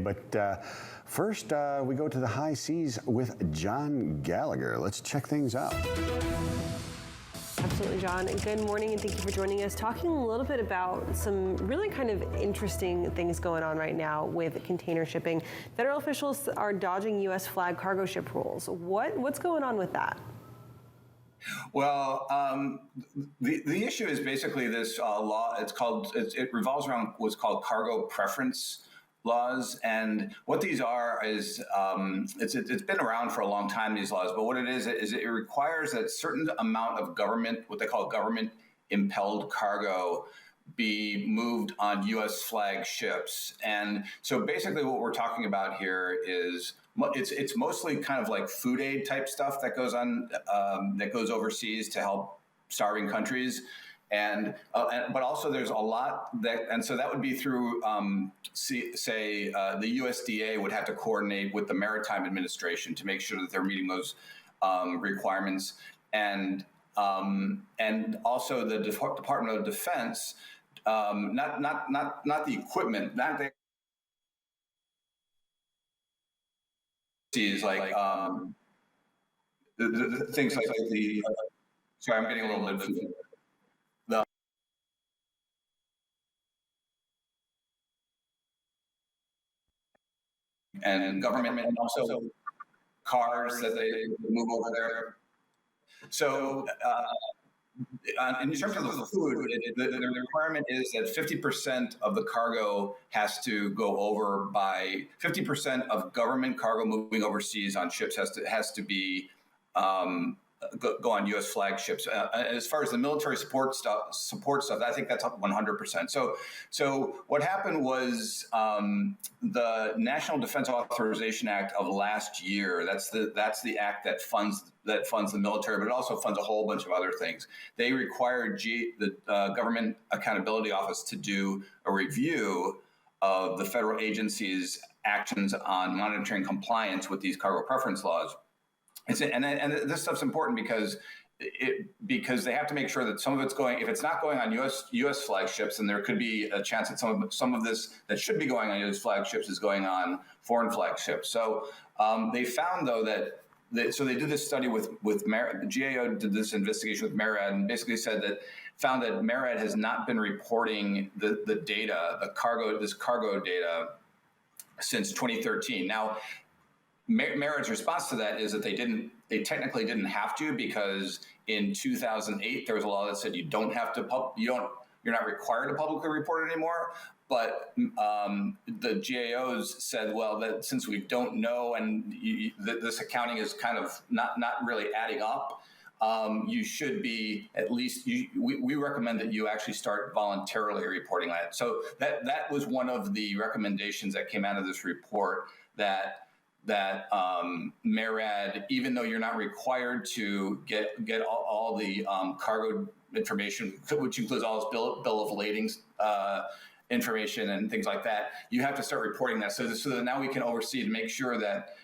But first, we go to the high seas with John Gallagher. Let's check things out. Absolutely, John. Good morning, and thank you for joining us. Talking a little bit about some really kind of interesting things going on right now with container shipping. Federal officials are dodging U.S. flag cargo ship rules. What's going on with that? Well, the issue is basically this law. It revolves around what's called cargo preference laws, and what these are is it's been around for a long time, these laws, but what it is it requires that certain amount of what they call government impelled cargo be moved on U.S. flag ships. And so basically what we're talking about here is it's mostly kind of like food aid type stuff that goes on that goes overseas to help starving countries. But also there's a lot and so that would be through, the USDA would have to coordinate with the Maritime Administration to make sure that they're meeting those requirements, and also the Department of Defense, not the equipment, not the like the things like the. Sorry, I'm getting a little bit. And government, and also cars that they move over there. So, in terms of the food, the requirement is that 50% of the cargo has to go over by 50% of government cargo moving overseas on ships has to be go on U.S. flagships. As far as the military support stuff, I think that's up 100%. So what happened was the National Defense Authorization Act of last year. That's the act that funds the military, but it also funds a whole bunch of other things. They required the Government Accountability Office to do a review of the federal agencies' actions on monitoring compliance with these cargo preference laws. And this stuff's important because they have to make sure that some of it's going. If it's not going on U.S. flagships, then there could be a chance that some of this that should be going on U.S. flagships is going on foreign flagships. So they found though that they did this study with the GAO did this investigation with MARAD and basically found that MARAD has not been reporting the data, this cargo data since 2013. Now, MARAD's response to that is that they technically didn't have to, because in 2008 there was a law that said you're not required to publicly report it anymore. But the GAOs said, well, that since we don't know and this accounting is kind of not really adding up, you should be at least. We recommend that you actually start voluntarily reporting that. So that was one of the recommendations that came out of this report, that MARAD, even though you're not required to get all the cargo information, which includes all this bill of lading information and things like that, you have to start reporting that so that now we can oversee to make sure that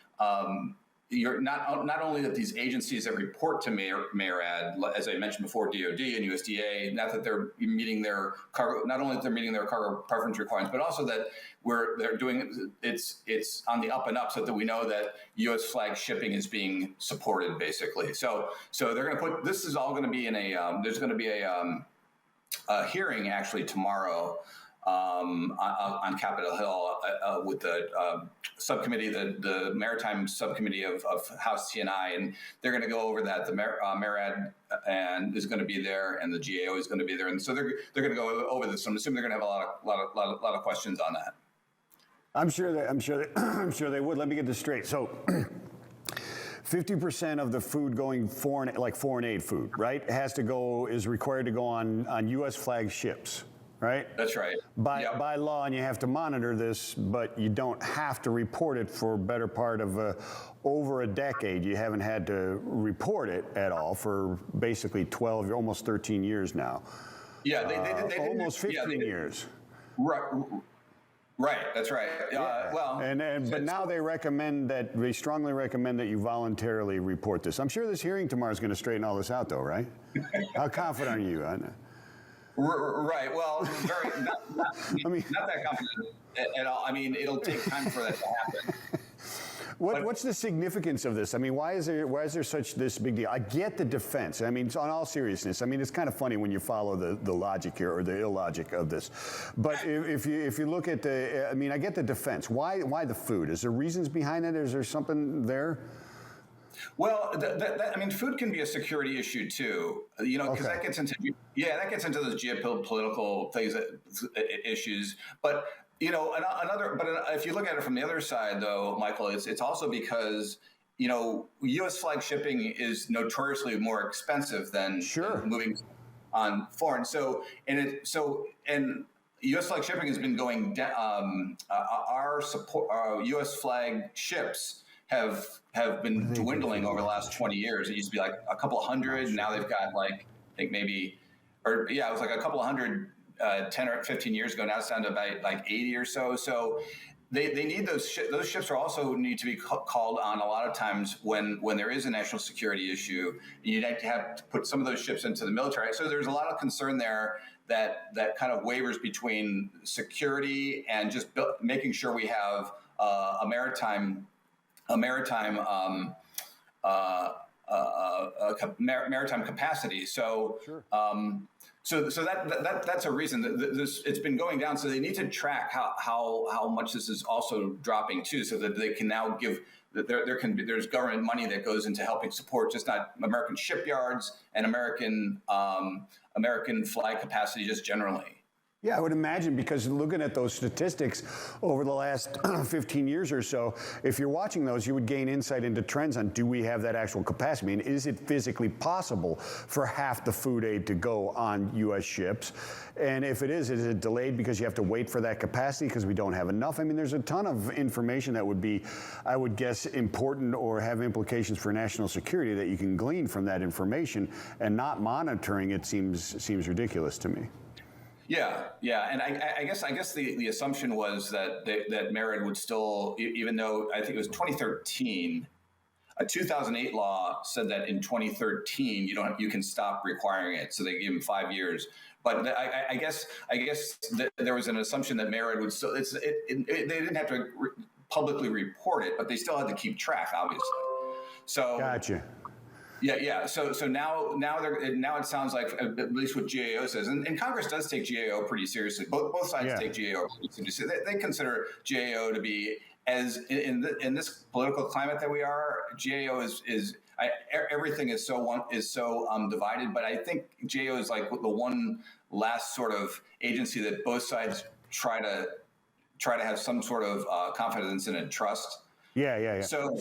you're not only that these agencies that report to MARAD, as I mentioned before, DoD and USDA, not that they're meeting their cargo, not only that they're meeting their cargo preference requirements, but also that they're doing it's on the up and up, so that we know that U.S. flag shipping is being supported, basically. So they're going to put this is all going to be in a there's going to be a hearing actually tomorrow on Capitol Hill with the subcommittee, the Maritime Subcommittee of House T&I, and they're going to go over that. The MARAD and is going to be there, and the GAO is going to be there, and so they're going to go over this. So I'm assuming they're going to have a lot of questions on that. I'm sure they would. Let me get this straight. So 50% of the food going foreign aid food, right, is required to go on U.S. flag ships. Right? That's right. By law, and you have to monitor this, but you don't have to report it for a better part of over a decade. You haven't had to report it at all for basically 12, almost 13 years now. Yeah, they almost 15 years. Right, that's right. Yeah. But now they strongly recommend that you voluntarily report this. I'm sure this hearing tomorrow is going to straighten all this out, though, right? How confident are you? Right. Well, not that confident. at all. I mean, it'll take time for that to happen. What's the significance of this? I mean, why is there such this big deal? I get the defense. I mean, on all seriousness, I mean, it's kind of funny when you follow the logic here or the illogic of this. But if you look at I mean, I get the defense. Why the food? Is there reasons behind it? Is there something there? Well, I mean, food can be a security issue too. You know, because that gets into those geopolitical things, issues. But you know, if you look at it from the other side, though, Michael, it's also because, you know, U.S. flag shipping is notoriously more expensive than moving on foreign. So U.S. flag shipping has been going down. Our U.S. flag ships have been dwindling over the last 20 years. It used to be like a couple of hundred, and now they've got like, I think maybe, it was like a couple of hundred 10 or 15 years ago. Now it's down to about like 80 or so. So they need those ships. Those ships are also need to be called on a lot of times when there is a national security issue. You need to have to put some of those ships into the military. So there's a lot of concern there that kind of wavers between security and just making sure we have a maritime capacity. So. So that's a reason that it's been going down. So they need to track how much this is also dropping too, so that they can now give there's government money that goes into helping support just not American shipyards and American flag capacity just generally. Yeah, I would imagine, because looking at those statistics over the last 15 years or so, if you're watching those, you would gain insight into trends on, do we have that actual capacity? I mean, is it physically possible for half the food aid to go on U.S. ships? And if it is it delayed because you have to wait for that capacity because we don't have enough? I mean, there's a ton of information that would be, I would guess, important or have implications for national security that you can glean from that information, and not monitoring it seems ridiculous to me. Yeah, and I guess the assumption was that Merit would still, even though I think it was 2013, a 2008 law said that in 2013 you can stop requiring it. So they gave him 5 years. But I guess that there was an assumption that Merit would still. They didn't have to publicly report it, but they still had to keep track, obviously. So gotcha. Yeah. So now it sounds like, at least what GAO says, and Congress does take GAO pretty seriously. Both sides take GAO pretty seriously. They consider GAO to be, as in this political climate that we are, GAO is everything is so divided. But I think GAO is like the one last sort of agency that both sides try to have some sort of confidence in and trust. Yeah. So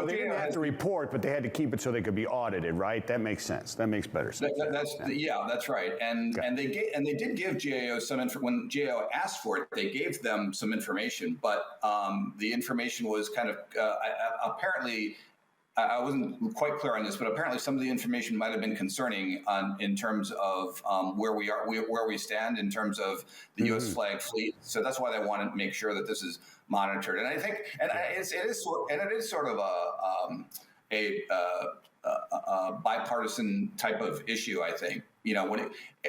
they didn't have to report, but they had to keep it so they could be audited, right? That makes sense. That makes better sense. That's right. And they did give GAO some when GAO asked for it, they gave them some information, but the information was kind of apparently. I wasn't quite clear on this, but apparently some of the information might have been concerning in terms of where we stand in terms of the U.S. flag fleet. So that's why they want to make sure that this is monitored. And I think, it is sort of a bipartisan type of issue. I think, you know,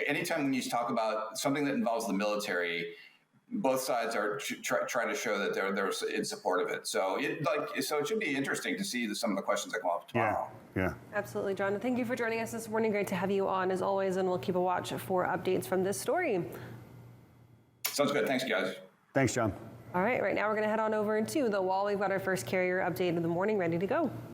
anytime when you talk about something that involves the military, both sides are try to show that they're in support of it. So it should be interesting to see some of the questions that come up tomorrow. Yeah. Absolutely, John. Thank you for joining us this morning. Great to have you on as always, and we'll keep a watch for updates from this story. Sounds good. Thanks, guys. Thanks, John. All right, now we're going to head on over to the wall. We've got our first carrier update of the morning ready to go.